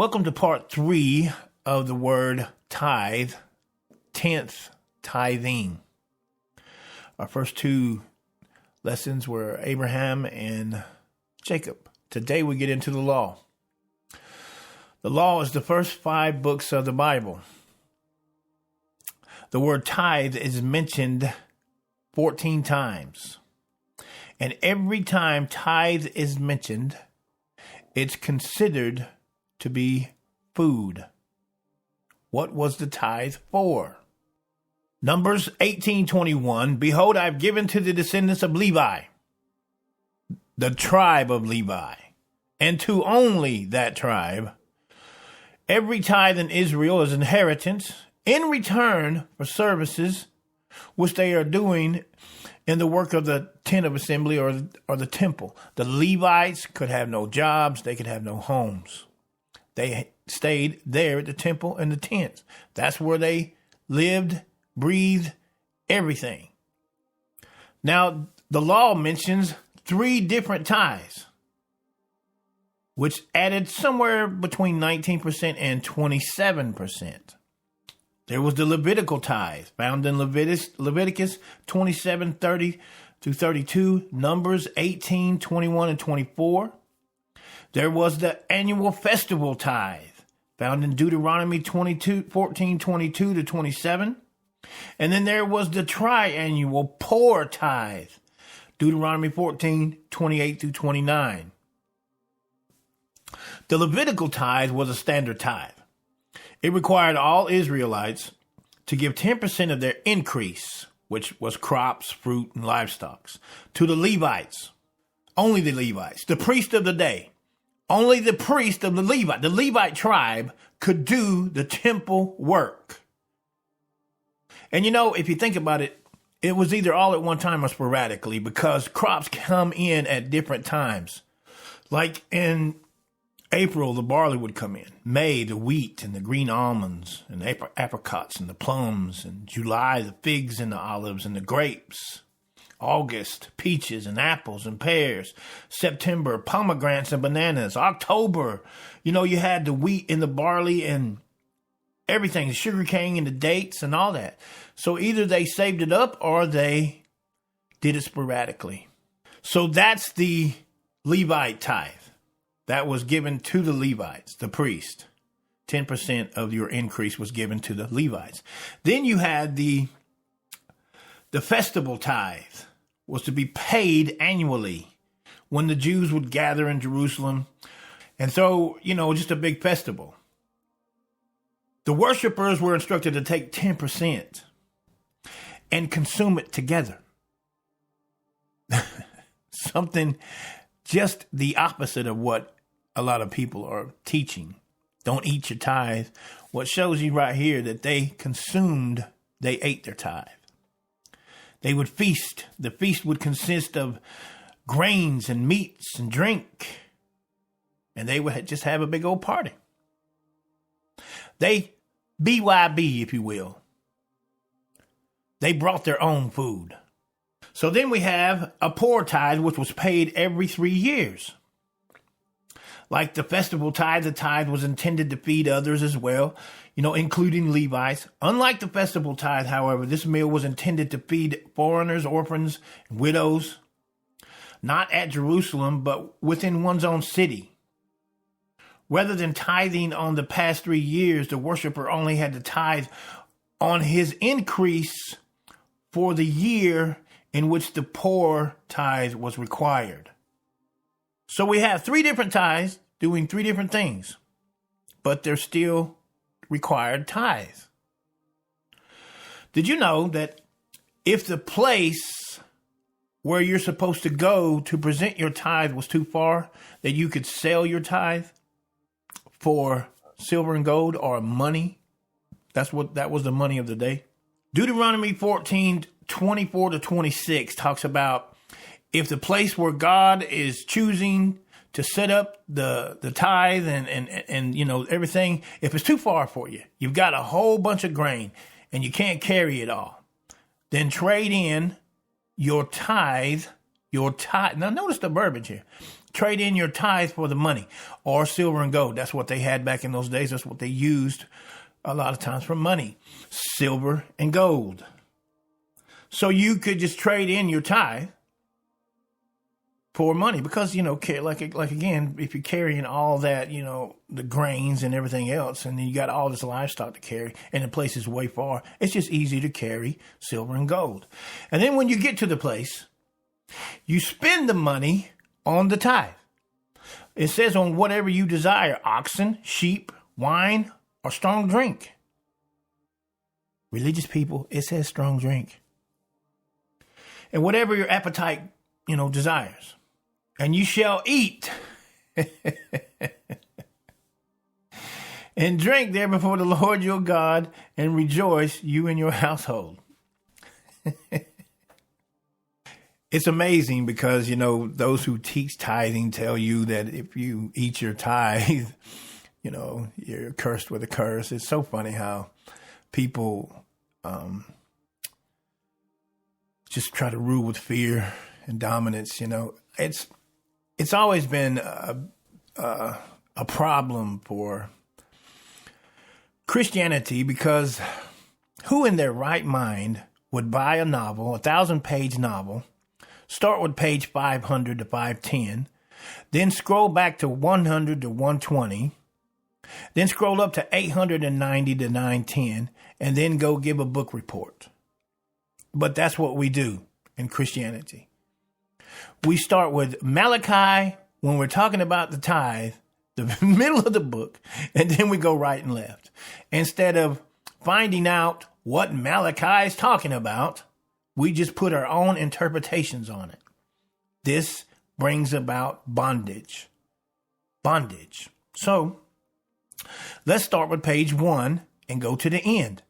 Welcome to part 3 of the word tithe, 10th, tithing. Our first 2 lessons were Abraham and Jacob. Today we get into the law. The law is the first 5 books of the Bible. The word tithe is mentioned 14 times. And every time tithe is mentioned, it's considered to be food. What was the tithe for? Numbers 18:21, behold, I have given to the descendants of Levi, the tribe of Levi, and to only that tribe, every tithe in Israel as inheritance in return for services which they are doing in the work of the tent of assembly or the temple. The Levites could have no jobs. They could have no homes. They stayed there at the temple and the tents. That's where they lived, breathed, everything. Now, the law mentions 3 different tithes, which added somewhere between 19% and 27%. There was the Levitical tithe, found in Leviticus 27:30 through 32, Numbers 18:21 and 24. There was the annual festival tithe, found in Deuteronomy 14:22 to 27. And then there was the triannual poor tithe, Deuteronomy 14:28 through 29. The Levitical tithe was a standard tithe. It required all Israelites to give 10% of their increase, which was crops, fruit, and livestock, to the Levites. Only the Levites, the priest of the day. Only the priest of the Levite tribe, could do the temple work. And if you think about it, it was either all at one time or sporadically, because crops come in at different times. Like in April, the barley would come in. May, the wheat and the green almonds and the apricots and the plums. And July, the figs and the olives and the grapes. August, peaches and apples and pears. September, pomegranates and bananas. October, you had the wheat and the barley and everything, the sugar cane and the dates and all that. So either they saved it up or they did it sporadically. So that's the Levite tithe. That was given to the Levites, the priest. 10% of your increase was given to the Levites. Then you had the festival tithe, was to be paid annually when the Jews would gather in Jerusalem. And so, just a big festival. The worshipers were instructed to take 10% and consume it together. Something just the opposite of what a lot of people are teaching. Don't eat your tithe. What shows you right here that they ate their tithe. They would feast. The feast would consist of grains and meats and drink. And they would just have a big old party. They, BYB, if you will. They brought their own food. So then we have a poor tithe, which was paid every 3 years. Like the festival tithe, the tithe was intended to feed others as well, including Levites. Unlike the festival tithe, however, this meal was intended to feed foreigners, orphans, and widows, not at Jerusalem, but within one's own city. Rather than tithing on the past 3 years, the worshiper only had to tithe on his increase for the year in which the poor tithe was required. So we have 3 different tithes doing 3 different things, but they're still required tithes. Did you know that if the place where you're supposed to go to present your tithe was too far, that you could sell your tithe for silver and gold or money? That was the money of the day. Deuteronomy 14:24 to 26 talks about if the place where God is choosing to set up the tithe and everything, if it's too far for you, you've got a whole bunch of grain and you can't carry it all, then trade in your tithe. Now notice the verbiage here. trade in your tithe for the money, or silver and gold. That's what they had back in those days. That's what they used a lot of times for money, silver and gold. So you could just trade in your tithe for money because, like again, if you're carrying all that, the grains and everything else, and then you got all this livestock to carry, and the place is way far, it's just easy to carry silver and gold. And then when you get to the place, you spend the money on the tithe. It says on whatever you desire, oxen, sheep, wine, or strong drink. Religious people, it says strong drink. And whatever your appetite, desires. And you shall eat and drink there before the Lord your God and rejoice, you and your household. It's amazing because, those who teach tithing tell you that if you eat your tithe, you're cursed with a curse. It's so funny how people just try to rule with fear and dominance. It's always been a problem for Christianity because who in their right mind would buy a novel, 1,000-page novel, start with page 500 to 510, then scroll back to 100 to 120, then scroll up to 890 to 910, and then go give a book report. But that's what we do in Christianity. We start with Malachi when we're talking about the tithe, the middle of the book, and then we go right and left. Instead of finding out what Malachi is talking about, we just put our own interpretations on it. This brings about bondage. So let's start with page 1 and go to the end.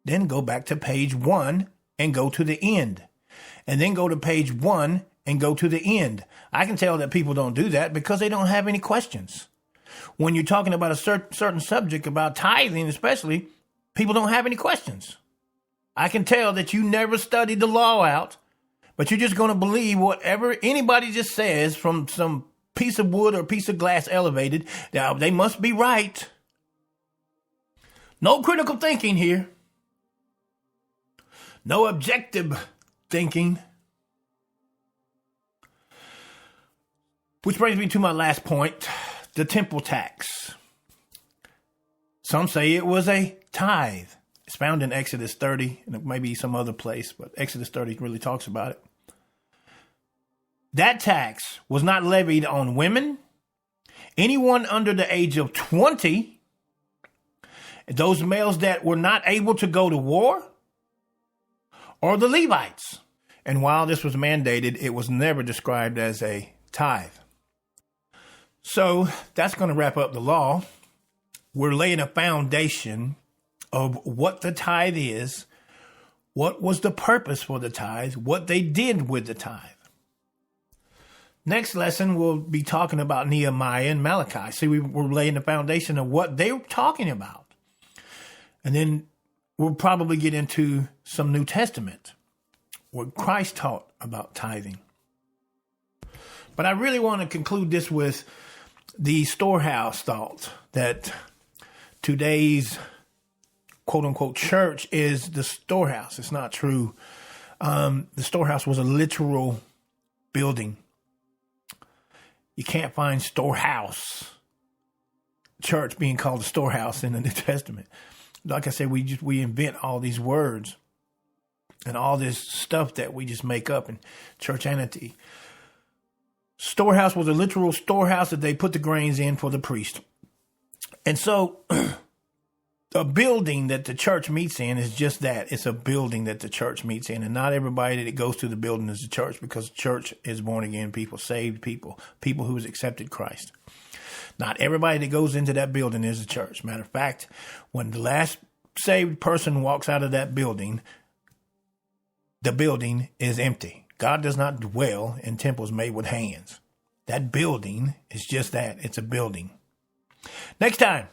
Then go back to page 1 and go to the end. And then go to page 1 and go to the end. I can tell that people don't do that because they don't have any questions. When you're talking about a certain subject, about tithing especially, people don't have any questions. I can tell that you never studied the law out, but you're just going to believe whatever anybody just says from some piece of wood or piece of glass elevated. Now, they must be right. No critical thinking here. No objective thinking. Which brings me to my last point, the temple tax. Some say it was a tithe. It's found in Exodus 30, and maybe some other place, but Exodus 30 really talks about it. That tax was not levied on women, anyone under the age of 20, those males that were not able to go to war, or the Levites. And while this was mandated, it was never described as a tithe. So that's going to wrap up the law. We're laying a foundation of what the tithe is, what was the purpose for the tithe, what they did with the tithe. Next lesson, we'll be talking about Nehemiah and Malachi. See, we're laying the foundation of what they were talking about. And then we'll probably get into some New Testament, where Christ taught about tithing. But I really want to conclude this with the storehouse thought that today's quote-unquote church is the storehouse. It's not true. The storehouse was a literal building. You can't find storehouse church being called a storehouse in the New Testament. Like I said, we invent all these words and all this stuff that we just make up in churchianity. Storehouse was a literal storehouse that they put the grains in for the priest. And so a building that the church meets in is just that. It's a building that the church meets in. And not everybody that goes to the building is a church, because church is born again people, saved people, people who has accepted Christ. Not everybody that goes into that building is a church. Matter of fact, when the last saved person walks out of that building, the building is empty. God does not dwell in temples made with hands. That building is just that. It's a building. Next time